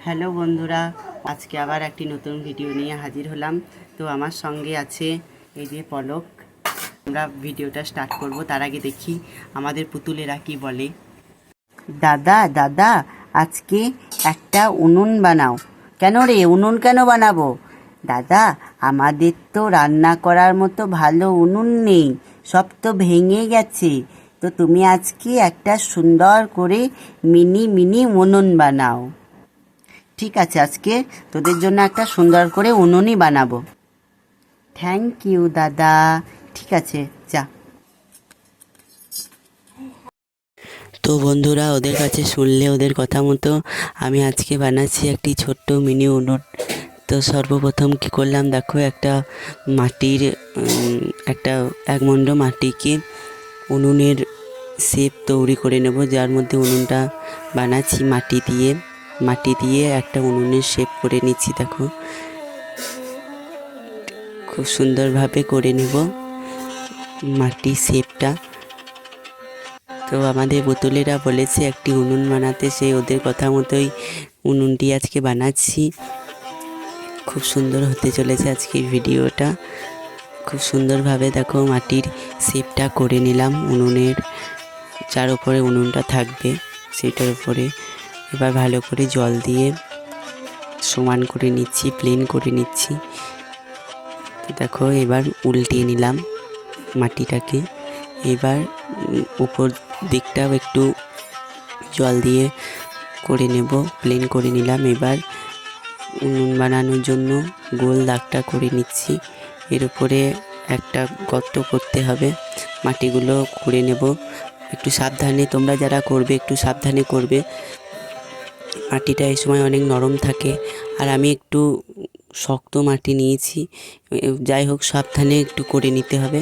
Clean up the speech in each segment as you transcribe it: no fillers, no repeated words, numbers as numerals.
Hello বন্ধুরা, আজকে আবার একটি নতুন ভিডিও নিয়ে হাজির হলাম। তো আমার সঙ্গে আছে এই যে পলক। আমরা ভিডিওটা স্টার্ট করব, তার আগে দেখি আমাদের পুতুলেরা কি বলে। দাদা দাদা, আজকে একটা উনুন বানাও। কেন রে, উনুন কেন বানাবো? দাদা, আমাদের তো রান্না করার মতো ভালো উনুন নেই, সব তো ভেঙে গেছে। তো তুমি আজকে একটা সুন্দর করে মিনি মিনি উনুন বানাও। ঠিক আছে, আজকে তোদের জন্য একটা সুন্দর করে উনুনই বানাবো। থ্যাংক ইউ দাদা। ঠিক আছে, যা। তো বন্ধুরা, ওদের কাছে শুনলে ওদের কথা মতো আমি আজকে বানাচ্ছি একটি ছোট্ট মিনি উনুন। তো সর্বপ্রথম কি করলাম দেখো, একটা মাটির একটা একমণ্ড মাটিকে উনুনের শেপ তৈরি করে নেব, যার মধ্যে উনুনটা বানাচ্ছি মাটি দিয়ে একটা উনুনের শেপ করে নিচ্ছি। দেখো, খুব সুন্দরভাবে করে নেব মাটির শেপটা। তো আমাদের বোতলেরা বলেছে একটি উনুন বানাতে, সেই ওদের কথা মতোই উনুনটি আজকে বানাচ্ছি। খুব সুন্দর হতে চলেছে আজকের ভিডিওটা। খুব সুন্দরভাবে দেখো মাটির শেপটা করে নিলাম উনুনের, যার উপরে উনুনটা থাকবে সেটার উপরে। এবার ভালো করে জল দিয়ে সমান করে নিচ্ছি, প্লেন করে নিচ্ছি। তো দেখো, এবার উল্টিয়ে নিলাম মাটিটাকে। এবার উপর দিকটাও একটু জল দিয়ে করে নেব, প্লেন করে নিলাম। এবার উনুন বানানোর জন্য গোল দাগটা করে নিচ্ছি। এর উপরে একটা গর্ত করতে হবে, মাটিগুলো খুঁড়ে নেব। একটু সাবধানে, তোমরা যারা করবে একটু সাবধানে করবে। মাটিটা এই সময় অনেক নরম থাকে, আর আমি একটু শক্ত মাটি নিয়েছি। যাই হোক, সাবধানে একটু করে নিতে হবে,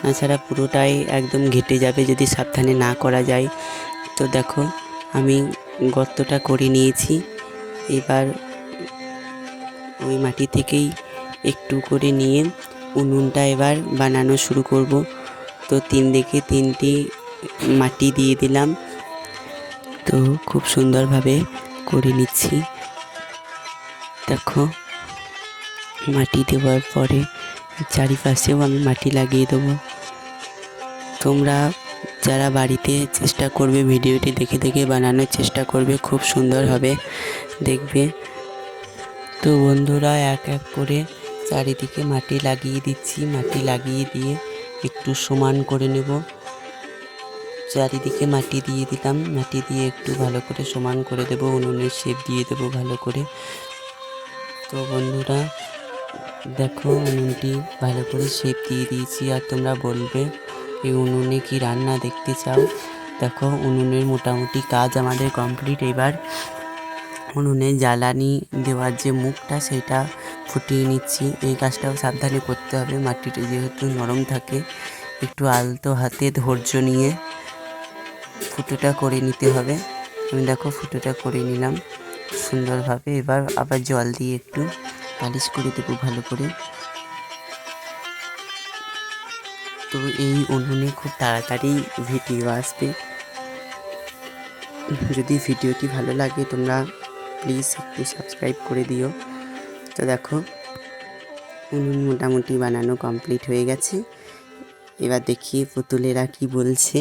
তাছাড়া পুরোটাই একদম ঘেটে যাবে যদি সাবধানে না করা যায়। তো দেখো, আমি গর্তটা করে নিয়েছি। এবার ওই মাটি থেকেই একটু করে নিয়ে উনুনটা এবার বানানো শুরু করব। তো 3 দিকে 3টি মাটি দিয়ে দিলাম। তো খুব সুন্দরভাবে করে নিচ্ছি। দেখো, মাটি দেওয়ার পরে চারিপাশেও আমি মাটি লাগিয়ে দেবো। তোমরা যারা বাড়িতে চেষ্টা করবে, ভিডিওটি দেখে দেখে বানানোর চেষ্টা করবে, খুব সুন্দর হবে, দেখবে। তো বন্ধুরা, এক এক করে চারিদিকে মাটি লাগিয়ে দিচ্ছি। মাটি লাগিয়ে দিয়ে একটু সমান করে নেব। চারিদিকে মাটি দিয়ে দিলাম, মাটি দিয়ে একটু ভালো করে সমান করে দেব, উনুনের শেপ দিয়ে দেবো ভালো করে। তো বন্ধুরা দেখো, উনুনটি ভালো করে শেপ দিয়ে দিয়েছি। আর তোমরা বলবে এই উনুনে কি রান্না দেখতে চাও। দেখো, উনুনের মোটামুটি কাজ আমাদের কমপ্লিট। এবার উনুনে জ্বালানি দেওয়ার যে মুখটা সেটা ফুটিয়ে নিচ্ছি। এই কাজটাও সাবধানে করতে হবে, মাটিটা যেহেতু নরম থাকে। একটু আলতো হাতে ধৈর্য নিয়ে ফুটোটা করে নিতে হবে। আমি দেখো ফুটোটা করে নিলাম সুন্দরভাবে। এবার আবার জল দিয়ে একটু পালিশ করে দেবো ভালো করে। তো এই উনুনে খুব তাড়াতাড়ি ভিডিও আসবে। যদি ভিডিওটি ভালো লাগে তোমরা প্লিজ একটু সাবস্ক্রাইব করে দিও। তো দেখো, উনুন মোটামুটি বানানো কমপ্লিট হয়ে গেছে। এবার দেখি পুতুলেরা কি বলছে।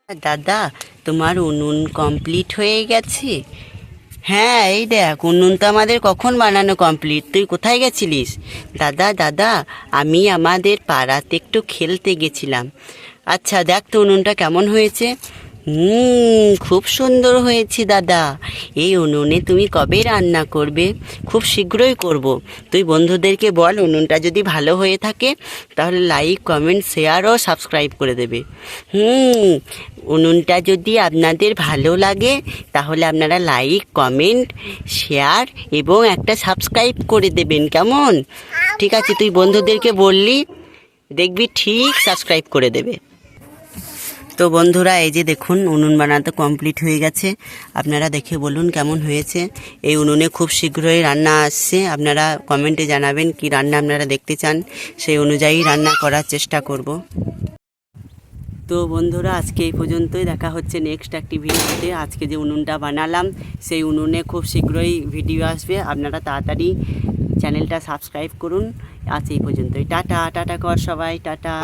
দাদা, তোমার উনুন কমপ্লিট হয়ে গেছে? হ্যাঁ, এই দেখ, উনুন তো আমাদের কখন বানানো কমপ্লিট। তুই কোথায় গেছিলিস? দাদা দাদা, আমি আমাদের পাড়াতে একটু খেলতে গেছিলাম। আচ্ছা, দেখ তো উনুনটা কেমন হয়েছে। খুব সুন্দর হয়েছে দাদা। এই উনুনে তুমি কবে রান্না করবে? খুব শীঘ্রই করব। তুই বন্ধুদেরকে বল, উনুনটা যদি ভালো হয়ে থাকে তাহলে লাইক, কমেন্ট, শেয়ার ও সাবস্ক্রাইব করে দেবে। উনুনটা যদি আপনাদের ভালো লাগে তাহলে আপনারা লাইক, কমেন্ট, শেয়ার এবং একটা সাবস্ক্রাইব করে দেবেন, কেমন? ঠিক আছে, তুই বন্ধুদেরকে বললি, দেখবি ঠিক সাবস্ক্রাইব করে দেবে। তো বন্ধুরা, এই যে দেখুন, উনুন বানাতে কমপ্লিট হয়ে গেছে। আপনারা দেখে বলুন কেমন হয়েছে। এই উনুনে খুব শীঘ্রই রান্না আসছে। আপনারা কমেন্টে জানাবেন কি রান্না আপনারা দেখতে চান, সেই অনুযায়ী রান্না করার চেষ্টা করব। তো বন্ধুরা আজকে এই পর্যন্তই, দেখা হচ্ছে নেক্সট একটি ভিডিওতে। আজকে যে উনুনটা বানালাম সেই উনুনে খুব শীঘ্রই ভিডিও আসবে, আপনারা তাড়াতাড়ি চ্যানেলটা সাবস্ক্রাইব করুন। আজ এই পর্যন্তই, টাটা টাটা কর সবাই, টাটা।